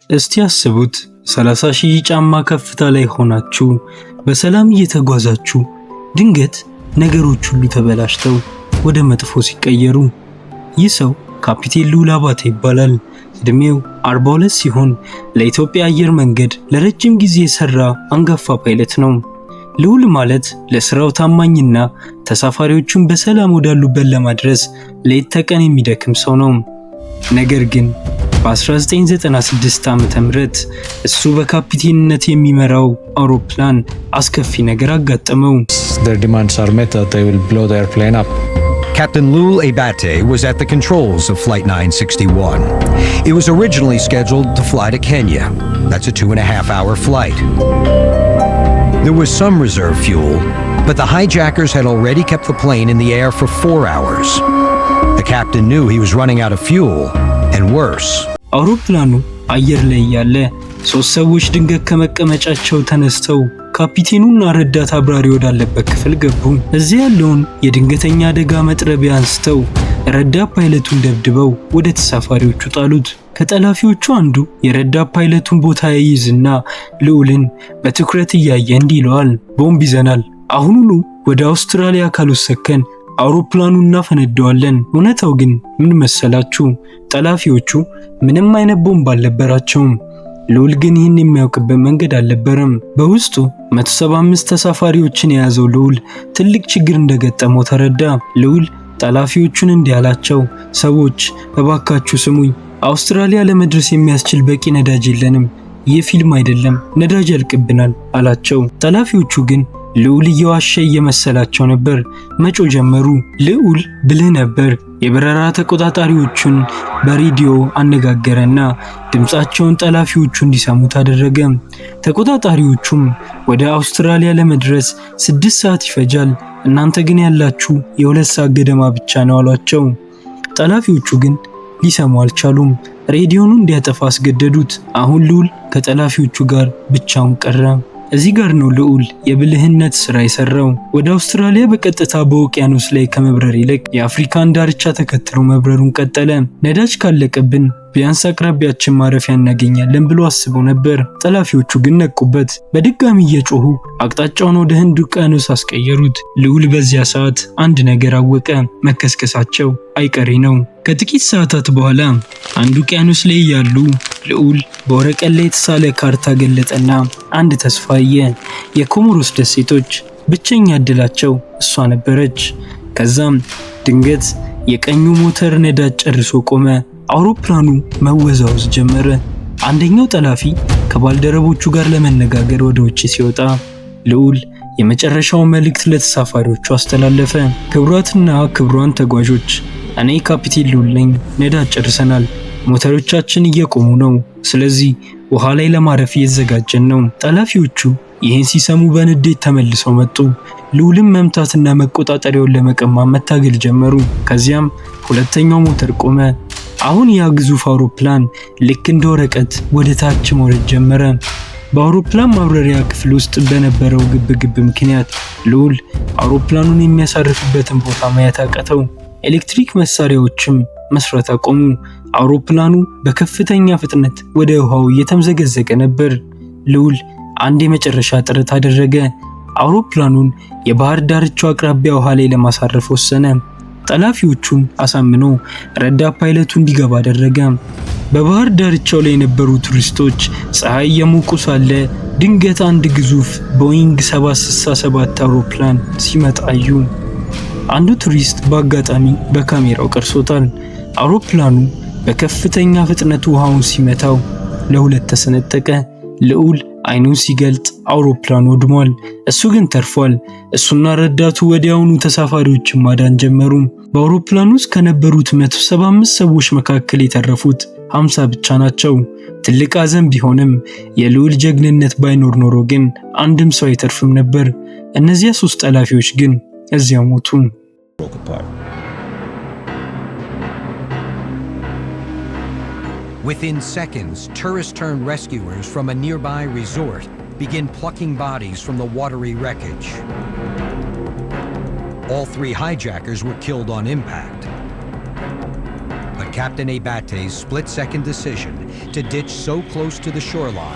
እስቲ አስቡት 30,000 ጫማ ከፍታ ላይ ሆናችሁ በሰላም እየተጓዛችሁ ድንገት ነገሮች ሁሉ ተበላሽተው ወደ መጥፎ ሲቀየሩ። ይህ ሰው ካፒቴን ልዑል አባተ ይባላል። እድሜው 42 ሲሆን ለኢትዮጵያ አየር መንገድ ለረጅም ጊዜ የሰራ አንጋፋ ፓይለት ነው። ልዑል ማለት ለስራው ታማኝና ተሳፋሪዎቹን በሰላም ወዳሉበት ለማድረስ ሌት ተቀን የሚደክም ሰው ነው። ነገር ግን በ1996 ዓ.ም እሱ በካፒቴንነት የሚመራው አውሮፕላን አስከፊ ነገር አጋጠመው። Their demands are met that they will blow the airplane up. Captain Lul Abate was at the controls of Flight 961. It was originally scheduled to fly to Kenya. That's a 2.5-hour flight. There was some reserve fuel, but the hijackers had already kept the plane in the air for 4 hours. The captain knew he was running out of fuel, and worse. አውሮፕላኑ አየር ላይ ያለ ሶስት ሰዎች ድንገት ከመቀመጫቸው ተነስተው ካፒቴኑና ረዳት አብራሪ ወዳለበት ክፍል ገቡ። እዚያ ያለውን የድንገተኛ አደጋ መጥረቢያ አንስተው ረዳት ፓይለቱን ደብድበው ወደ ተሳፋሪዎቹ ጣሉት። ከጠላፊዎቹ አንዱ የረዳት ፓይለቱን ቦታ ይይዝና ልዑልን በትኩረት እያየ እንዲህ ይለዋል፣ ቦምብ ይዘናል፣ አሁኑኑ ወደ አውስትራሊያ ካልወሰድከን አውሮፕላኑን እናፈነደዋለን። እውነታው ግን ምን መሰላችሁ? ጠላፊዎቹ ምንም አይነት ቦምብ አልነበራቸውም። ልዑል ግን ይህን የሚያውቅበት መንገድ አልነበረም። በውስጡ 175 ተሳፋሪዎችን የያዘው ልዑል ትልቅ ችግር እንደገጠመው ተረዳ። ልዑል ጠላፊዎቹን እንዲህ አላቸው፣ ሰዎች እባካችሁ ስሙኝ፣ አውስትራሊያ ለመድረስ የሚያስችል በቂ ነዳጅ የለንም። ይህ ፊልም አይደለም፣ ነዳጅ ያልቅብናል አላቸው። ጠላፊዎቹ ግን ልዑል እየዋሸ እየመሰላቸው ነበር። መጮ ጀመሩ። ልዑል ብልህ ነበር። የበረራ ተቆጣጣሪዎቹን በሬዲዮ አነጋገረና ድምጻቸውን ጠላፊዎቹ እንዲሰሙት አደረገ። ተቆጣጣሪዎቹም ወደ አውስትራሊያ ለመድረስ 6 ሰዓት ይፈጃል፣ እናንተ ግን ያላችሁ የ2 ሰዓት ገደማ ብቻ ነው አሏቸው። ጠላፊዎቹ ግን ሊሰሙ አልቻሉም። ሬዲዮኑን እንዲያጠፋ አስገደዱት። አሁን ልዑል ከጠላፊዎቹ ጋር ብቻውን ቀረ። እዚህ ጋር ነው ልዑል የብልህነት ስራ የሰራው። ወደ አውስትራሊያ በቀጥታ በውቅያኖስ ላይ ከመብረር ይልቅ የአፍሪካን ዳርቻ ተከትሎ መብረሩን ቀጠለ። ነዳጅ ካለቀብን ቢያንስ አቅራቢያችን ማረፊያ እናገኛለን ብሎ አስበው ነበር። ጠላፊዎቹ ግን ነቁበት። በድጋሚ እየጮሁ አቅጣጫውን ወደ ህንድ ውቅያኖስ አስቀየሩት። ልዑል በዚያ ሰዓት አንድ ነገር አወቀ፣ መከስከሳቸው አይቀሬ ነው። ከጥቂት ሰዓታት በኋላ አንድ ውቅያኖስ ላይ ያሉ ልዑል በወረቀት ላይ የተሳለ ካርታ ገለጠና አንድ ተስፋ አየ። የኮሞሮስ ደሴቶች ብቸኛ እድላቸው እሷ ነበረች። ከዛም ድንገት የቀኙ ሞተር ነዳጅ ጨርሶ ቆመ። አውሮፕላኑ መወዛወዝ ጀመረ። አንደኛው ጠላፊ ከባልደረቦቹ ጋር ለመነጋገር ወደ ውጭ ሲወጣ ልዑል የመጨረሻው መልእክት ለተሳፋሪዎቹ አስተላለፈ። ክቡራትና ክቡራን ተጓዦች፣ እኔ ካፒቴን ልዑል ነኝ። ነዳጅ ጨርሰናል። ሞተሮቻችን እየቆሙ ነው። ስለዚህ ውሃ ላይ ለማረፍ እየተዘጋጀን ነው። ጠላፊዎቹ ይህን ሲሰሙ በንዴት ተመልሰው መጡ። ልዑልን መምታትና መቆጣጠሪያውን ለመቀማት መታገል ጀመሩ። ከዚያም ሁለተኛው ሞተር ቆመ። አሁን ያ ግዙፍ አውሮፕላን ልክ እንደ ወረቀት ወደ ታች መውረድ ጀመረ። በአውሮፕላን ማብረሪያ ክፍል ውስጥ በነበረው ግብግብ ምክንያት ልዑል አውሮፕላኑን የሚያሳርፍበትን ቦታ ማየት አቃተው። ኤሌክትሪክ መሳሪያዎችም መስራት አቆሙ። አውሮፕላኑ በከፍተኛ ፍጥነት ወደ ውሃው እየተምዘገዘገ ነበር። ልዑል አንድ የመጨረሻ ጥረት አደረገ። አውሮፕላኑን የባህር ዳርቻው አቅራቢያ ውሃ ላይ ለማሳረፍ ወሰነ። ጠላፊዎቹን አሳምኖ ረዳት ፓይለቱ እንዲገባ አደረገ። በባህር ዳርቻው ላይ የነበሩ ቱሪስቶች ፀሐይ የሞቁ ሳለ ድንገት አንድ ግዙፍ ቦይንግ 767 አውሮፕላን ሲመጣ አዩ። አንዱ ቱሪስት በአጋጣሚ በካሜራው ቀርጾታል። አውሮፕላኑ በከፍተኛ ፍጥነት ውሃውን ሲመታው ለሁለት ተሰነጠቀ። ልዑል አይኑን ሲገልጥ አውሮፕላኑ ወድሟል። እሱ ግን ተርፏል። እሱና ረዳቱ ወዲያውኑ ተሳፋሪዎችን ማዳን ጀመሩ። በአውሮፕላኑ ውስጥ ከነበሩት 175 ሰዎች መካከል የተረፉት 50 ብቻ ናቸው። ትልቅ ሐዘን ቢሆንም የልዑል ጀግንነት ባይኖር ኖሮ ግን አንድም ሰው አይተርፍም ነበር። እነዚያ 3 ጠላፊዎች ግን እዚያው ሞቱ። Within seconds, tourist-turned rescuers from a nearby resort begin plucking bodies from the watery wreckage. All 3 hijackers were killed on impact. But Captain Abate's split-second decision to ditch so close to the shoreline